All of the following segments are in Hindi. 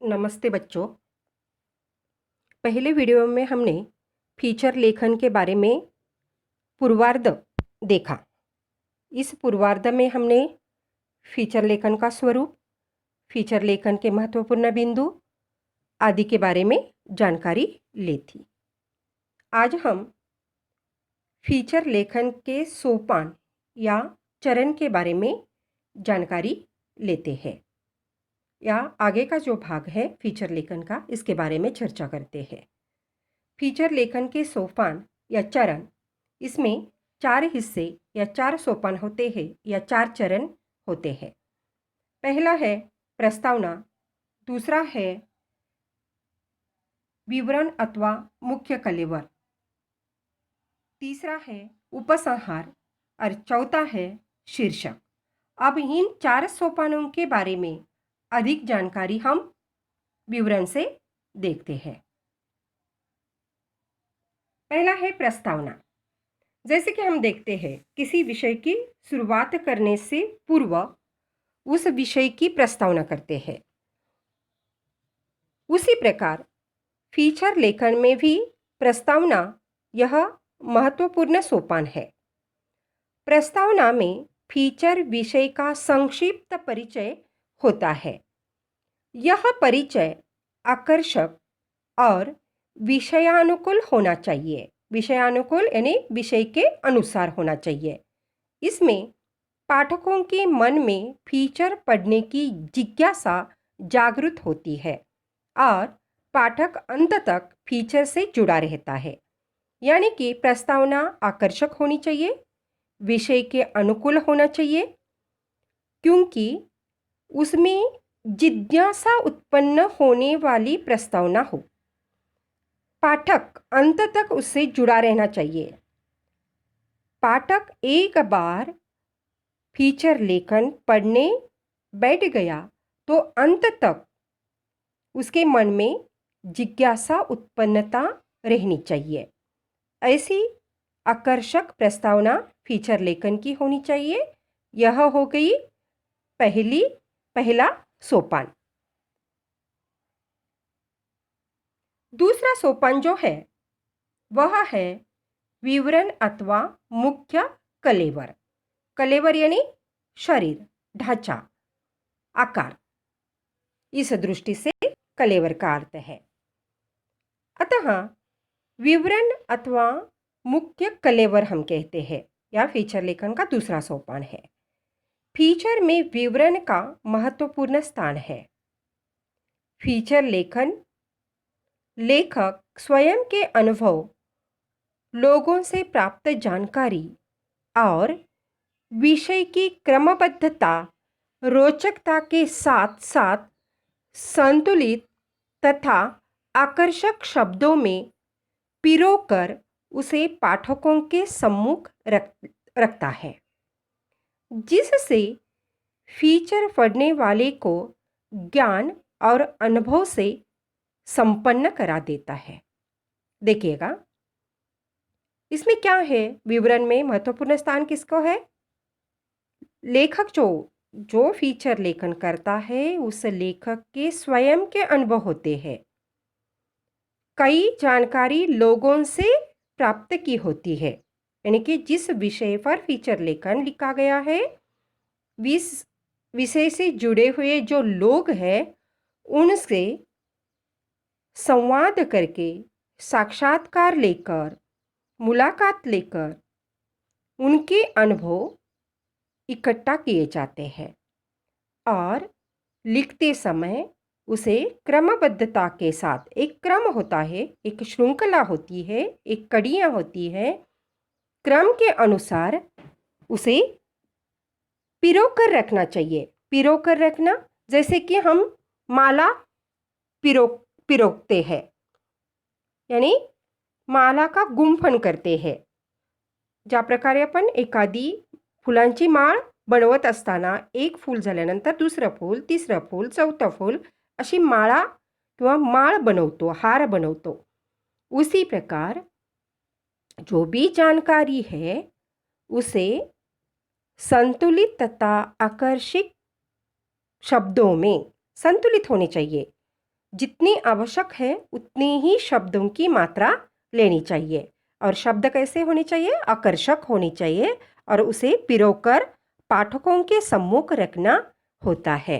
नमस्ते बच्चों। पहले वीडियो में हमने फीचर लेखन के बारे में पूर्वार्ध देखा। इस पूर्वार्ध में हमने फीचर लेखन का स्वरूप, फीचर लेखन के महत्वपूर्ण बिंदु आदि के बारे में जानकारी ली थी। आज हम फीचर लेखन के सोपान या चरण के बारे में जानकारी लेते हैं, या आगे का जो भाग है फीचर लेखन का, इसके बारे में चर्चा करते हैं। फीचर लेखन के सोपान या चरण, इसमें 4 हिस्से या 4 सोपान होते हैं या 4 चरण होते हैं। पहला है प्रस्तावना, दूसरा है विवरण अथवा मुख्य कलेवर, तीसरा है उपसंहार और चौथा है शीर्षक। अब इन 4 सोपानों के बारे में अधिक जानकारी हम विवरण से देखते हैं। पहला है प्रस्तावना। जैसे कि हम देखते हैं, किसी विषय की शुरुआत करने से पूर्व उस विषय की प्रस्तावना करते हैं। उसी प्रकार फीचर लेखन में भी प्रस्तावना यह महत्वपूर्ण सोपान है। प्रस्तावना में फीचर विषय का संक्षिप्त परिचय होता है। यह परिचय आकर्षक और विषयानुकूल होना चाहिए। विषयानुकूल यानी विषय के अनुसार होना चाहिए। इसमें पाठकों के मन में फीचर पढ़ने की जिज्ञासा जागृत होती है और पाठक अंत तक फीचर से जुड़ा रहता है। यानी कि प्रस्तावना आकर्षक होनी चाहिए, विषय के अनुकूल होना चाहिए, क्योंकि उसमें जिज्ञासा उत्पन्न होने वाली प्रस्तावना हो। पाठक अंत तक उससे जुड़ा रहना चाहिए। पाठक एक बार फीचर लेखन पढ़ने बैठ गया तो अंत तक उसके मन में जिज्ञासा उत्पन्नता रहनी चाहिए। ऐसी आकर्षक प्रस्तावना फीचर लेखन की होनी चाहिए। यह हो गई पहला सोपान। दूसरा सोपान जो है वह है विवरण अथवा मुख्य कलेवर। कलेवर यानी शरीर, ढांचा, आकार। इस दृष्टि से कलेवर का अर्थ है। अतः विवरण अथवा मुख्य कलेवर हम कहते हैं, या फीचर लेखन का दूसरा सोपान है। फीचर में विवरण का महत्वपूर्ण स्थान है। फीचर लेखन लेखक स्वयं के अनुभव, लोगों से प्राप्त जानकारी और विषय की क्रमबद्धता, रोचकता के साथ साथ संतुलित तथा आकर्षक शब्दों में पिरोकर उसे पाठकों के सम्मुख रखता है, जिससे फीचर पढ़ने वाले को ज्ञान और अनुभव से संपन्न करा देता है। देखिएगा इसमें क्या है। विवरण में महत्वपूर्ण स्थान किसको है? लेखक जो फीचर लेखन करता है उस लेखक के स्वयं के अनुभव होते हैं। कई जानकारी लोगों से प्राप्त की होती है, यानी कि जिस विषय पर फीचर लेखन लिखा गया है, विषय से जुड़े हुए जो लोग हैं उनसे संवाद करके, साक्षात्कार लेकर, मुलाकात लेकर उनके अनुभव इकट्ठा किए जाते हैं और लिखते समय उसे क्रमबद्धता के साथ, एक क्रम होता है, एक श्रृंखला होती है, एक कड़ियाँ होती है, क्रम के अनुसार उसे पिरोकर रखना चाहिए। पिरोकर रखना जैसे कि हम माला पिरोकते हैं, यानी माला का गुंफण करते हैं। ज्या प्रकारे आपण एखादी फुलांची माळ बनवत असताना एक फूल झाल्यानंतर दुसरं फूल, तिसरं फूल, चौथं फूल, अशी माळा किंवा माळ बनवतो, हार बनवतो। उसी प्रकार जो भी जानकारी है उसे संतुलित तथा आकर्षक शब्दों में संतुलित होने चाहिए। जितनी आवश्यक है उतनी ही शब्दों की मात्रा लेनी चाहिए। और शब्द कैसे होने चाहिए? आकर्षक होनी चाहिए और उसे पिरोकर पाठकों के सम्मुख रखना होता है।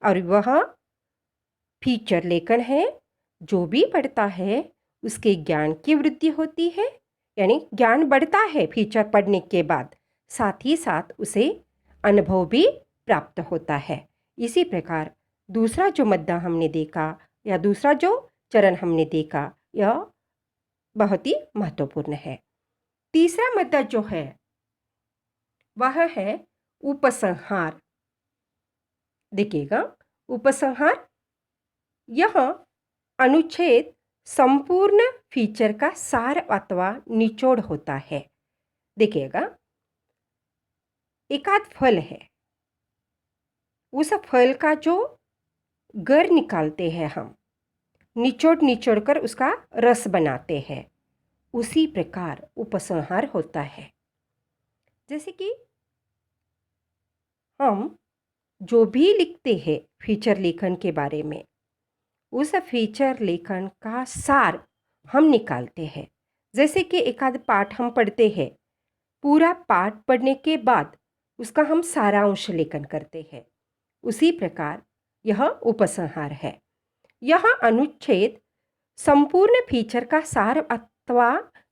और वह फीचर लेखन है, जो भी पढ़ता है उसके ज्ञान की वृद्धि होती है, यानी ज्ञान बढ़ता है फीचर पढ़ने के बाद, साथ ही साथ उसे अनुभव भी प्राप्त होता है। इसी प्रकार दूसरा जो मुद्दा हमने देखा या दूसरा जो चरण हमने देखा, यह बहुत ही महत्वपूर्ण है। तीसरा मुद्दा जो है वह है उपसंहार। देखिएगा, उपसंहार यह अनुच्छेद संपूर्ण फीचर का सार अथवा निचोड़ होता है। देखिएगा, एकाध फल है, उस फल का जो गर निकालते हैं हम, निचोड़ निचोड़ कर उसका रस बनाते हैं, उसी प्रकार उपसंहार होता है। जैसे कि हम जो भी लिखते हैं फीचर लेखन के बारे में, उस फीचर लेखन का सार हम निकालते हैं। जैसे कि एक आध पाठ हम पढ़ते हैं, पूरा पाठ पढ़ने के बाद उसका हम सारांश लेखन करते हैं, उसी प्रकार यह उपसंहार है। यह अनुच्छेद संपूर्ण फीचर का सार अथवा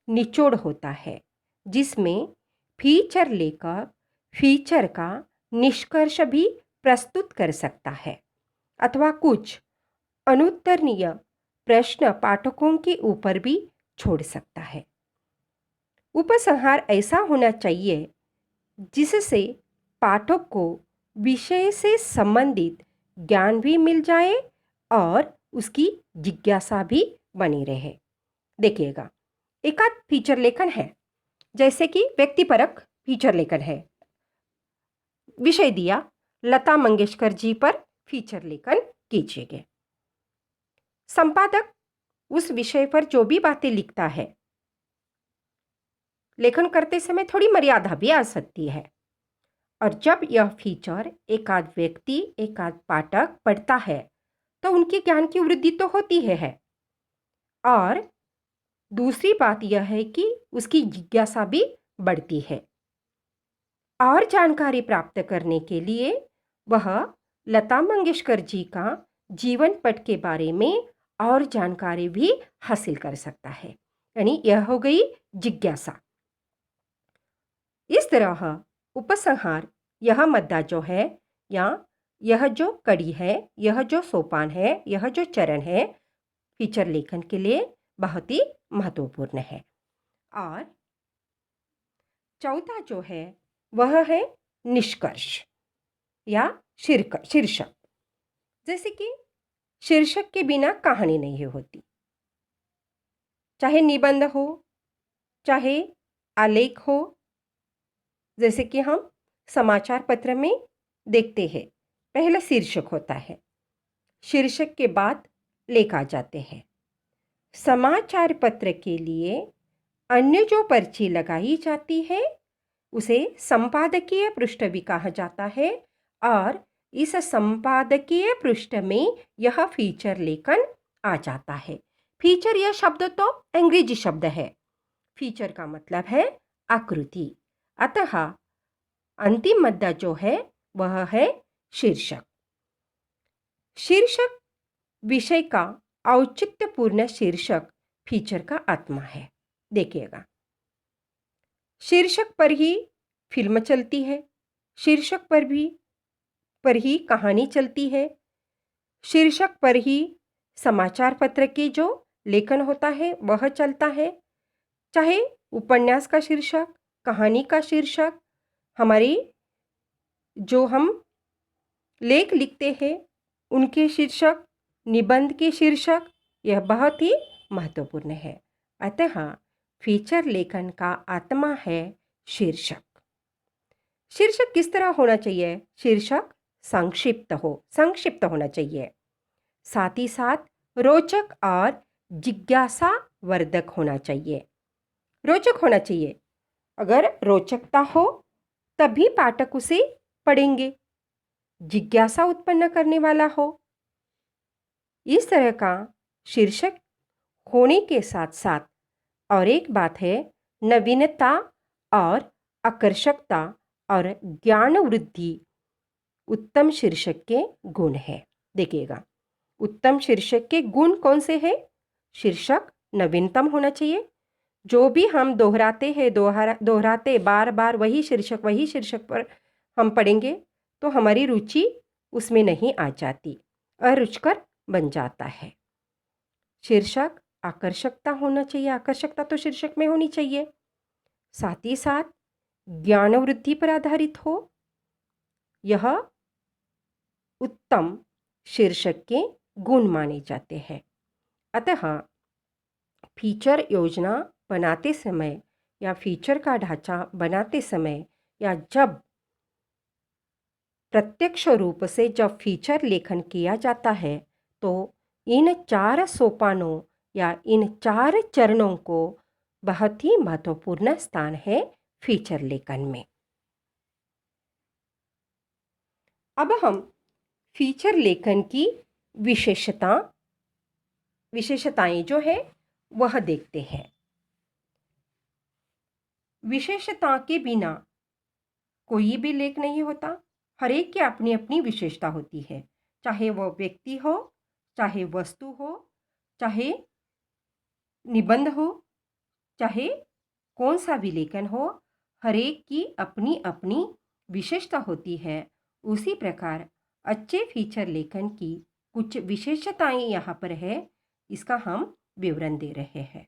निचोड़ होता है, जिसमें फीचर लेखक फीचर का निष्कर्ष भी प्रस्तुत कर सकता है अथवा कुछ अनुत्तरणीय प्रश्न पाठकों के ऊपर भी छोड़ सकता है। उपसंहार ऐसा होना चाहिए जिससे पाठक को विषय से संबंधित ज्ञान भी मिल जाए और उसकी जिज्ञासा भी बनी रहे। देखिएगा, एक आध फीचर लेखन है, जैसे कि व्यक्तिपरक फीचर लेखन है। विषय दिया, लता मंगेशकर जी पर फीचर लेखन कीजिएगा। संपादक उस विषय पर जो भी बातें लिखता है, लेखन करते समय थोड़ी मर्यादा भी आ सकती है। और जब यह फीचर एक आध व्यक्ति एक आध पाठक पढ़ता है तो उनके ज्ञान की वृद्धि तो होती है और दूसरी बात यह है कि उसकी जिज्ञासा भी बढ़ती है। और जानकारी प्राप्त करने के लिए वह लता मंगेशकर जी का जीवन पट के बारे में और जानकारी भी हासिल कर सकता है, यानी यह हो गई जिज्ञासा। इस तरह उपसंहार यह मुद्दा जो है या यह जो कड़ी है, यह जो सोपान है, यह जो चरण है, फीचर लेखन के लिए बहुत ही महत्वपूर्ण है। और चौथा जो है वह है निष्कर्ष या शीर्षक। जैसे कि शीर्षक के बिना कहानी नहीं होती, चाहे निबंध हो चाहे आलेख हो। जैसे कि हम समाचार पत्र में देखते हैं, पहला शीर्षक होता है, शीर्षक के बाद लेख आ जाते हैं। समाचार पत्र के लिए अन्य जो पर्ची लगाई जाती है उसे संपादकीय पृष्ठ भी कहा जाता है और इस संपादकीय पृष्ठ में यह फीचर लेखन आ जाता है। फीचर यह शब्द तो अंग्रेजी शब्द है, फीचर का मतलब है आकृति। अतः अंतिम मुद्दा जो है वह है शीर्षक। शीर्षक विषय का औचित्यपूर्ण शीर्षक फीचर का आत्मा है। देखिएगा, शीर्षक पर ही फिल्म चलती है, शीर्षक पर ही कहानी चलती है, शीर्षक पर ही समाचार पत्र के जो लेखन होता है वह चलता है। चाहे उपन्यास का शीर्षक, कहानी का शीर्षक, हमारी जो हम लेख लिखते हैं उनके शीर्षक, निबंध के शीर्षक, यह बहुत ही महत्वपूर्ण है। अतः फीचर लेखन का आत्मा है शीर्षक। शीर्षक किस तरह होना चाहिए? शीर्षक संक्षिप्त होना चाहिए, साथ ही साथ रोचक और जिज्ञासा वर्धक होना चाहिए। रोचक होना चाहिए, अगर रोचकता हो तभी पाठक उसे पढ़ेंगे। जिज्ञासा उत्पन्न करने वाला हो, इस तरह का शीर्षक होने के साथ साथ और एक बात है, नवीनता और आकर्षकता और ज्ञान वृद्धि उत्तम शीर्षक के गुण है। देखिएगा, उत्तम शीर्षक के गुण कौन से हैं? शीर्षक नवीनतम होना चाहिए। जो भी हम दोहराते हैं, दोहराते बार बार वही शीर्षक पर हम पढ़ेंगे तो हमारी रुचि उसमें नहीं आ जाती, अरुचिकर बन जाता है। शीर्षक आकर्षकता होना चाहिए, आकर्षकता तो शीर्षक में होनी चाहिए। साथ ही साथ ज्ञान वृद्धि पर आधारित हो। यह उत्तम शीर्षक के गुण माने जाते हैं। अतः फीचर योजना बनाते समय या फीचर का ढांचा बनाते समय या जब प्रत्यक्ष रूप से जब फीचर लेखन किया जाता है तो इन 4 सोपानों या इन 4 चरणों को बहुत ही महत्वपूर्ण स्थान है फीचर लेखन में। अब हम फीचर लेखन की विशेषताएं जो है वह देखते हैं। विशेषता के बिना कोई भी लेख नहीं होता। हर एक की अपनी अपनी विशेषता होती है, चाहे वह व्यक्ति हो, चाहे वस्तु हो, चाहे निबंध हो, चाहे कौन सा भी लेखन हो, हर एक की अपनी अपनी विशेषता होती है। उसी प्रकार अच्छे फीचर लेखन की कुछ विशेषताएं यहाँ पर है, इसका हम विवरण दे रहे हैं।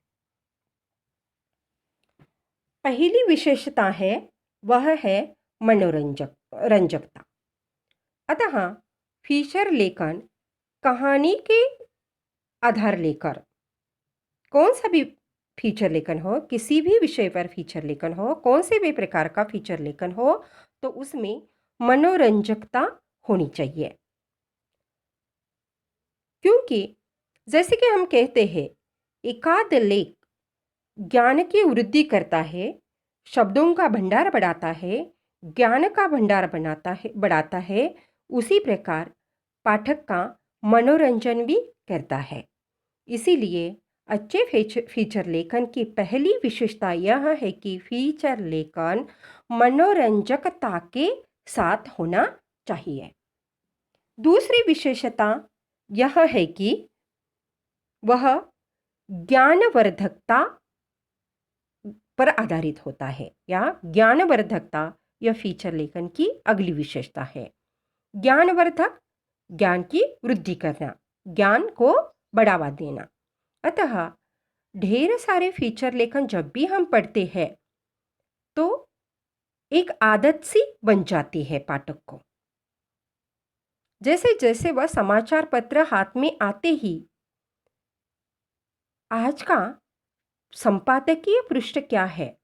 पहली विशेषता है वह है रंजकता। अतः फीचर लेखन कहानी के आधार लेकर, कौन सा भी फीचर लेखन हो, किसी भी विषय पर फीचर लेखन हो, कौन से भी प्रकार का फीचर लेखन हो, तो उसमें मनोरंजकता होनी चाहिए। क्योंकि जैसे कि हम कहते हैं, एकाध लेख ज्ञान की वृद्धि करता है, शब्दों का भंडार बढ़ाता है, ज्ञान का भंडार बढ़ाता है, उसी प्रकार पाठक का मनोरंजन भी करता है। इसीलिए अच्छे फीचर लेखन की पहली विशेषता यह है कि फीचर लेखन मनोरंजकता के साथ होना चाहिए। दूसरी विशेषता यह है कि वह ज्ञानवर्धकता पर आधारित होता है, या ज्ञानवर्धकता यह फीचर लेखन की अगली विशेषता है। ज्ञानवर्धक, ज्ञान की वृद्धि करना, ज्ञान को बढ़ावा देना। अतः ढेर सारे फीचर लेखन जब भी हम पढ़ते हैं तो एक आदत सी बन जाती है पाठक को। जैसे जैसे वह समाचार पत्र हाथ में आते ही आज का संपादकीय पृष्ठ क्या है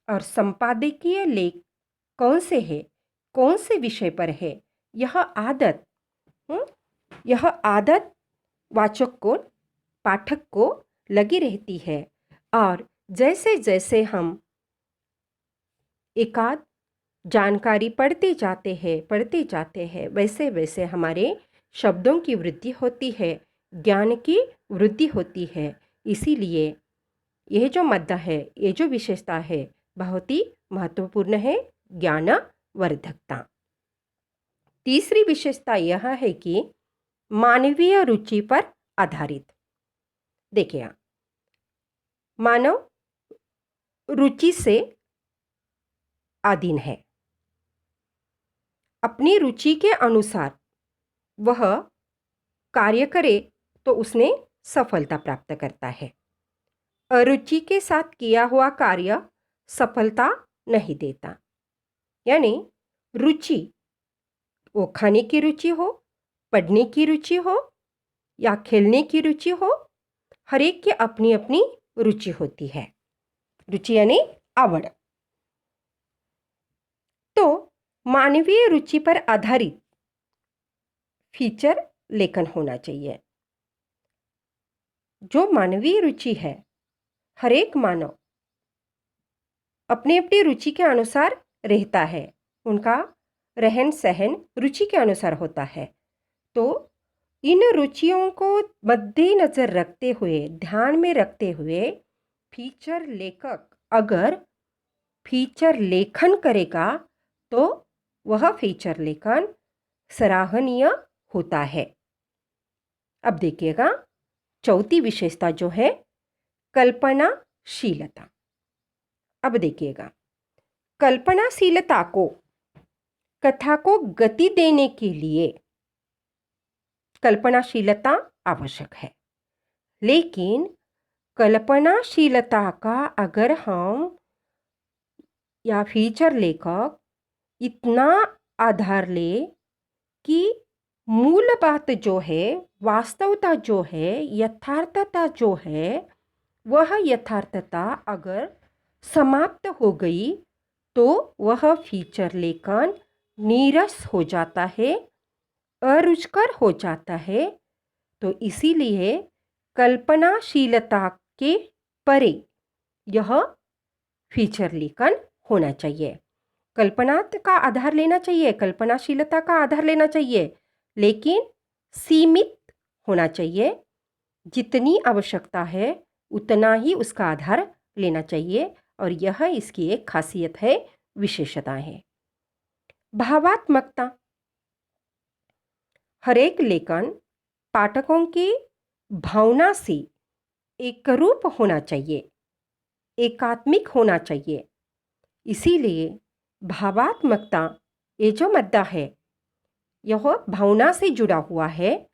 और संपादकीय लेख कौन से है, कौन से विषय पर है, यह आदत वाचक को, पाठक को लगी रहती है। और जैसे जैसे हम एकाध जानकारी पढ़ते जाते हैं वैसे वैसे हमारे शब्दों की वृद्धि होती है, ज्ञान की वृद्धि होती है। इसीलिए यह जो मद्दा है, ये जो विशेषता है, बहुत ही महत्वपूर्ण है, ज्ञानवर्धकता। तीसरी विशेषता यह है कि मानवीय रुचि पर आधारित। देखिए, मानव रुचि से अधीन है। अपनी रुचि के अनुसार वह कार्य करे तो उसने सफलता प्राप्त करता है। अरुचि के साथ किया हुआ कार्य सफलता नहीं देता। यानी रुचि, वो खाने की रुचि हो, पढ़ने की रुचि हो या खेलने की रुचि हो, हर एक की अपनी अपनी रुचि होती है। रुचि यानी आवड़। तो मानवीय रुचि पर आधारित फीचर लेखन होना चाहिए। जो मानवीय रुचि है, हर एक मानव अपनी अपनी रुचि के अनुसार रहता है, उनका रहन सहन रुचि के अनुसार होता है। तो इन रुचियों को मद्देनजर रखते हुए, ध्यान में रखते हुए फीचर लेखक अगर फीचर लेखन करेगा तो वह फीचर लेखन सराहनीय होता है। अब देखिएगा चौथी विशेषता जो है कल्पनाशीलता। अब देखिएगा कल्पनाशीलता को कथा को गति देने के लिए कल्पनाशीलता आवश्यक है, लेकिन कल्पनाशीलता का अगर हम या फीचर लेखक इतना आधार ले कि मूल बात जो है, वास्तवता जो है, यथार्थता जो है, वह यथार्थता अगर समाप्त हो गई तो वह फीचर लेखन नीरस हो जाता है, अरुचिकर हो जाता है। तो इसीलिए कल्पनाशीलता के परे यह फीचर लेखन होना चाहिए। कल्पना का आधार लेना चाहिए, कल्पनाशीलता का आधार लेना चाहिए, लेकिन सीमित होना चाहिए। जितनी आवश्यकता है उतना ही उसका आधार लेना चाहिए, और यह इसकी एक खासियत है, विशेषता है। भावात्मकता। हरेक लेखन पाठकों की भावना से एकरूप होना चाहिए, एकात्मिक होना चाहिए। इसीलिए भावात्मकता ये जो मुद्दा है यह भावना से जुड़ा हुआ है,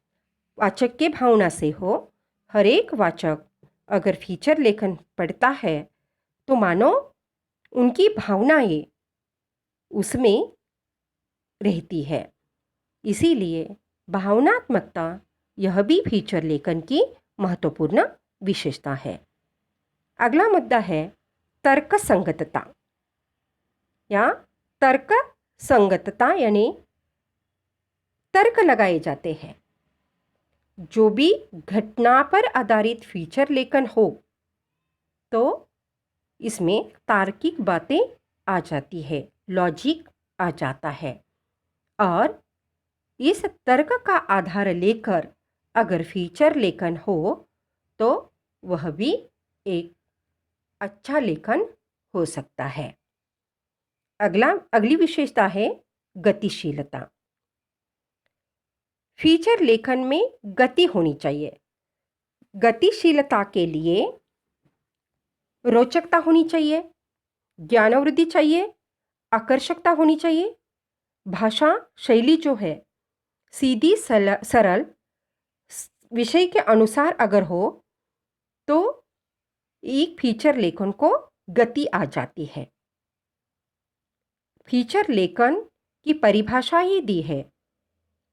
वाचक के भावना से हो। हर एक वाचक अगर फीचर लेखन पढ़ता है तो मानो उनकी भावनाएं उसमें रहती है। इसीलिए भावनात्मकता यह भी फीचर लेखन की महत्वपूर्ण विशेषता है। अगला मुद्दा है तर्क संगतता या तर्क संगतता, यानी तर्क लगाए जाते हैं। जो भी घटना पर आधारित फीचर लेखन हो तो इसमें तार्किक बातें आ जाती है, लॉजिक आ जाता है, और इस तर्क का आधार लेकर अगर फीचर लेखन हो तो वह भी एक अच्छा लेखन हो सकता है। अगली विशेषता है गतिशीलता। फीचर लेखन में गति होनी चाहिए। गतिशीलता के लिए रोचकता होनी चाहिए, ज्ञानवृद्धि चाहिए, आकर्षकता होनी चाहिए। भाषा शैली जो है सीधी सरल विषय के अनुसार अगर हो तो एक फीचर लेखन को गति आ जाती है। फीचर लेखन की परिभाषा ही दी है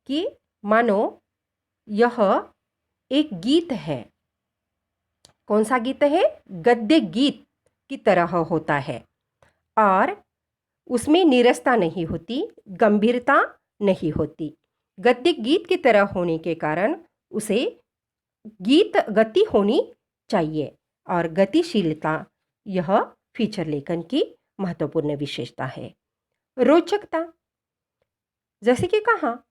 कि मानो यह एक गीत है। कौन सा गीत है? गद्य गीत की तरह होता है, और उसमें नीरसता नहीं होती, गंभीरता नहीं होती। गद्य गीत की तरह होने के कारण उसे गीत गति होनी चाहिए, और गतिशीलता यह फीचर लेखन की महत्वपूर्ण विशेषता है। रोचकता, जैसे कि कहा,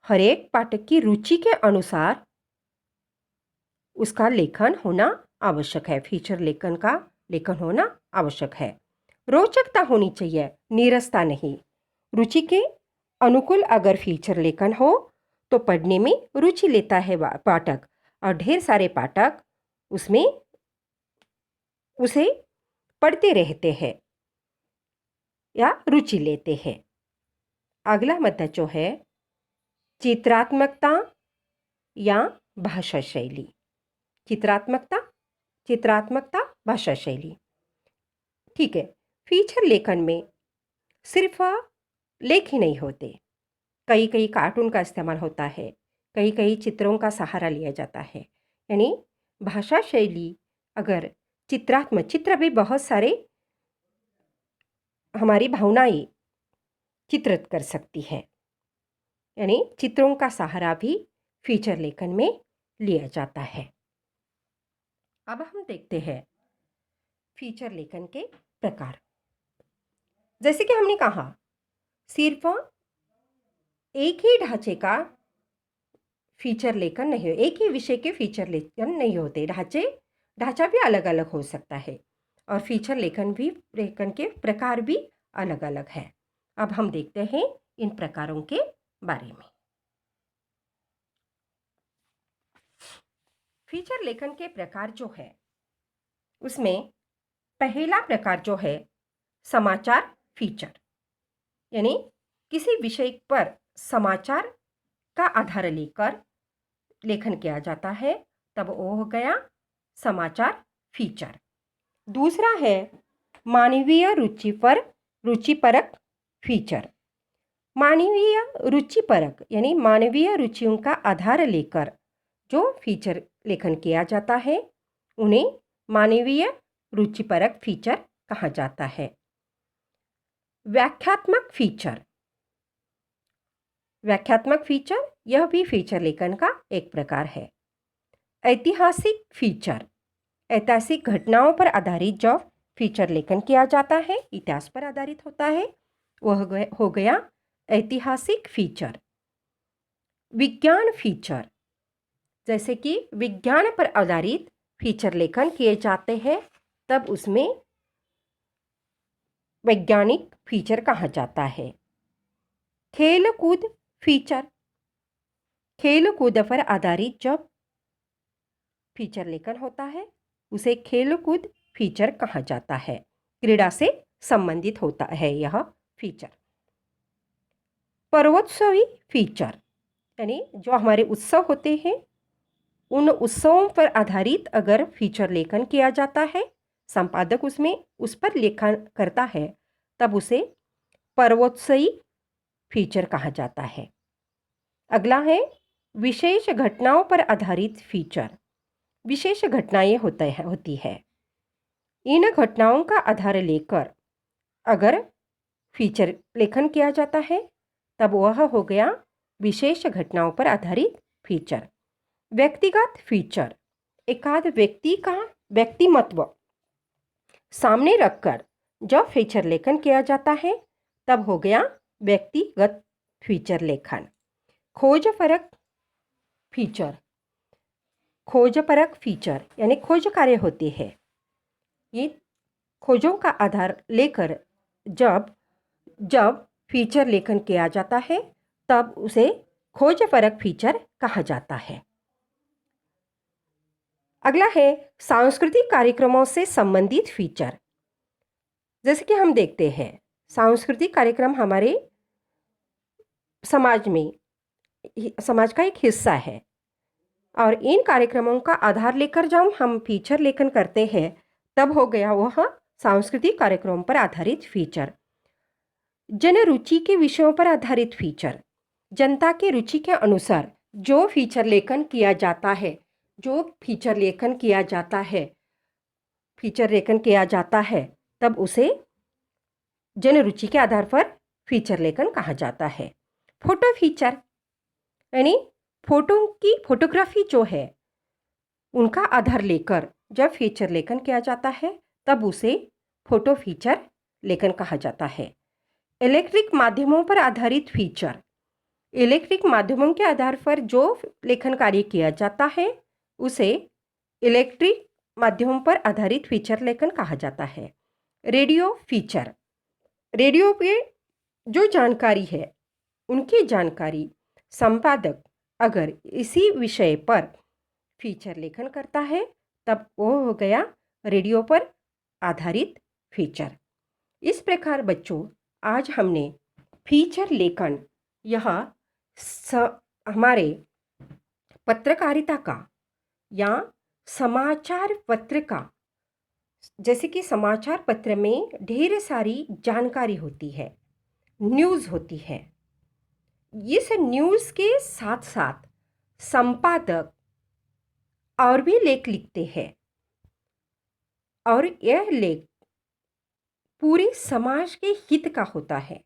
हर एक पाठक की रुचि के अनुसार उसका लेखन होना आवश्यक है, फीचर लेखन का लेखन होना आवश्यक है। रोचकता होनी चाहिए, नीरसता नहीं। रुचि के अनुकूल अगर फीचर लेखन हो तो पढ़ने में रुचि लेता है पाठक, और ढेर सारे पाठक उसमें उसे पढ़ते रहते हैं या रुचि लेते हैं। अगला मुद्दा जो है चित्रात्मकता या भाषा शैली। चित्रात्मकता भाषा शैली, ठीक है। फीचर लेखन में सिर्फ लेख ही नहीं होते, कई कई कार्टून का इस्तेमाल होता है, कई कई चित्रों का सहारा लिया जाता है। यानी भाषा शैली अगर चित्र भी बहुत सारे हमारी भावनाएं चित्रित कर सकती है, यानी चित्रों का सहारा भी फीचर लेखन में लिया जाता है। अब हम देखते हैं फीचर लेखन के प्रकार। जैसे कि हमने कहा, सिर्फ एक ही ढांचे का फीचर लेखन नहीं हो, एक ही विषय के फीचर लेखन नहीं होते। ढांचा भी अलग अलग हो सकता है और फीचर लेखन के प्रकार भी अलग अलग है। अब हम देखते हैं इन प्रकारों के बारे में। फीचर लेखन के प्रकार जो है उसमें पहला प्रकार जो है समाचार फीचर, यानी किसी विषय पर समाचार का आधार लेकर लेखन किया जाता है, तब वो हो गया समाचार फीचर। दूसरा है मानवीय रुचिपरक फीचर। मानवीय रुचिपरक यानी मानवीय रुचियों का आधार लेकर जो फीचर लेखन किया जाता है उन्हें मानवीय रुचिपरक फीचर कहा जाता है। व्याख्यात्मक फीचर यह भी फीचर लेखन का एक प्रकार है। ऐतिहासिक फीचर, ऐतिहासिक घटनाओं पर आधारित जो फीचर लेखन किया जाता है, इतिहास पर आधारित होता है, वह हो गया ऐतिहासिक फीचर। विज्ञान फीचर, जैसे कि विज्ञान पर आधारित फीचर लेखन किए जाते हैं, तब उसमें वैज्ञानिक फीचर कहा जाता है। खेलकूद फीचर, खेलकूद पर आधारित जब फीचर लेखन होता है उसे खेलकूद फीचर कहा जाता है। क्रीड़ा से संबंधित होता है यह फीचर। पर्वोत्सवी फीचर, यानी जो हमारे उत्सव होते हैं उन उत्सवों पर आधारित अगर फीचर लेखन किया जाता है, संपादक उसमें उस पर लेखन करता है, तब उसे पर्वोत्सवी फीचर कहा जाता है। अगला है विशेष घटनाओं पर आधारित फीचर। विशेष घटनाएं होती है, इन घटनाओं का आधार लेकर अगर फीचर लेखन किया जाता है तब वह हो गया विशेष घटनाओं पर आधारित फीचर। व्यक्तिगत फीचर, एकाध व्यक्ति का व्यक्तिमत्व सामने रखकर जब फीचर लेखन किया जाता है तब हो गया व्यक्तिगत फीचर लेखन। खोजपरक फीचर यानी खोज कार्य होती है, ये खोजों का आधार लेकर जब फीचर लेखन किया जाता है तब उसे खोजपरक फीचर कहा जाता है। अगला है सांस्कृतिक कार्यक्रमों से संबंधित फीचर। जैसे कि हम देखते हैं सांस्कृतिक कार्यक्रम हमारे समाज का एक हिस्सा है और इन कार्यक्रमों का आधार लेकर जब हम फीचर लेखन करते हैं तब हो गया वह सांस्कृतिक कार्यक्रमों पर आधारित फीचर। जन रुचि के विषयों पर आधारित फीचर, जनता के रुचि के अनुसार जो फीचर लेखन किया जाता है तब उसे जन रुचि के आधार पर फीचर लेखन कहा जाता है। फोटो फीचर, यानी फोटोग्राफी जो है उनका आधार लेकर जब फीचर लेखन किया जाता है तब उसे फोटो फीचर लेखन कहा जाता है। इलेक्ट्रिक माध्यमों पर आधारित फीचर, इलेक्ट्रिक माध्यमों के आधार पर जो लेखन कार्य किया जाता है उसे इलेक्ट्रिक माध्यमों पर आधारित फीचर लेखन कहा जाता है। रेडियो फीचर, रेडियो पे जो जानकारी है उनकी जानकारी संपादक अगर इसी विषय पर फीचर लेखन करता है तब वो हो गया रेडियो पर आधारित फीचर। इस प्रकार बच्चों आज हमने फीचर लेखन यह हमारे पत्रकारिता का या समाचार पत्र का, जैसे कि समाचार पत्र में ढेर सारी जानकारी होती है, न्यूज़ होती है। इस न्यूज़ के साथ साथ संपादक और भी लेख लिखते हैं और यह लेख पूरे समाज के हित का होता है।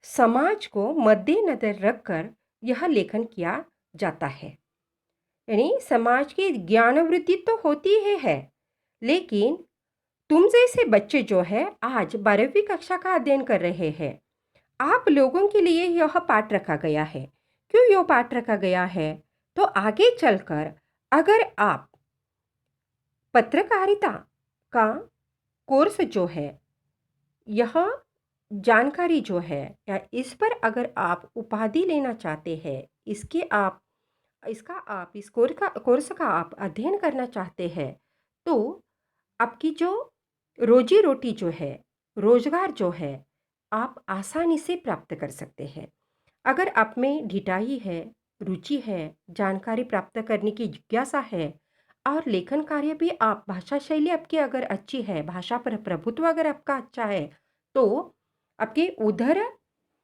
समाज को मद्देनजर रखकर यह लेखन किया जाता है, यानी समाज की ज्ञान वृद्धि तो होती है लेकिन तुम जैसे बच्चे जो है आज 12वीं कक्षा का अध्ययन कर रहे हैं, आप लोगों के लिए यह पाठ रखा गया है। क्यों यह पाठ रखा गया है? तो आगे चलकर अगर आप पत्रकारिता का कोर्स जो है, यह जानकारी जो है या इस पर अगर आप उपाधि लेना चाहते हैं, इस कोर्स का आप अध्ययन करना चाहते हैं, तो आपकी जो रोजी रोटी जो है, रोजगार जो है, आप आसानी से प्राप्त कर सकते हैं। अगर आप में ढिठाई है, रुचि है, जानकारी प्राप्त करने की जिज्ञासा है और लेखन कार्य भी, आप भाषा शैली आपकी अगर अच्छी है, भाषा पर प्रभुत्व अगर आपका अच्छा है, तो आपके उदर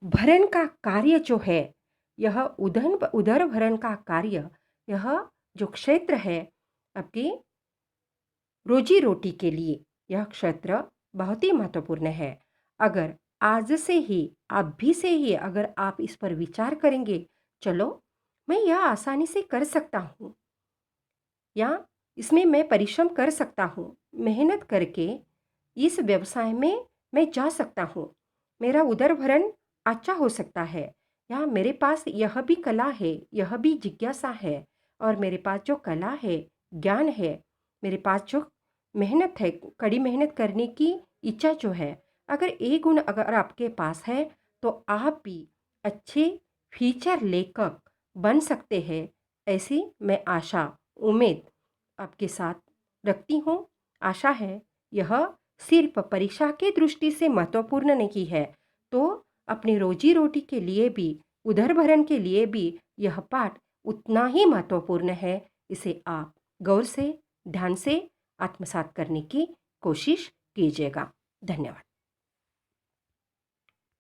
भरण का कार्य जो है, यह उदर भरण का कार्य, यह जो क्षेत्र है आपकी रोजी रोटी के लिए, यह क्षेत्र बहुत ही महत्वपूर्ण है। अगर आज से ही, अभी से ही अगर आप इस पर विचार करेंगे, चलो मैं यह आसानी से कर सकता हूँ या इसमें मैं परिश्रम कर सकता हूँ, मेहनत करके इस व्यवसाय में मैं जा सकता हूँ, मेरा उदर भरण अच्छा हो सकता है, या मेरे पास यह भी कला है, यह भी जिज्ञासा है, और मेरे पास जो कला है, ज्ञान है, मेरे पास जो मेहनत है, कड़ी मेहनत करने की इच्छा जो है, अगर ये गुण अगर आपके पास है, तो आप भी अच्छे फीचर लेखक बन सकते हैं। ऐसी मैं आशा, उम्मीद आपके साथ रखती हूँ। आशा है यह सिर्फ परीक्षा की दृष्टि से महत्वपूर्ण नहीं है, तो अपनी रोजी रोटी के लिए भी, उदर भरण के लिए भी यह पाठ उतना ही महत्वपूर्ण है। इसे आप गौर से, ध्यान से आत्मसात करने की कोशिश कीजिएगा। धन्यवाद।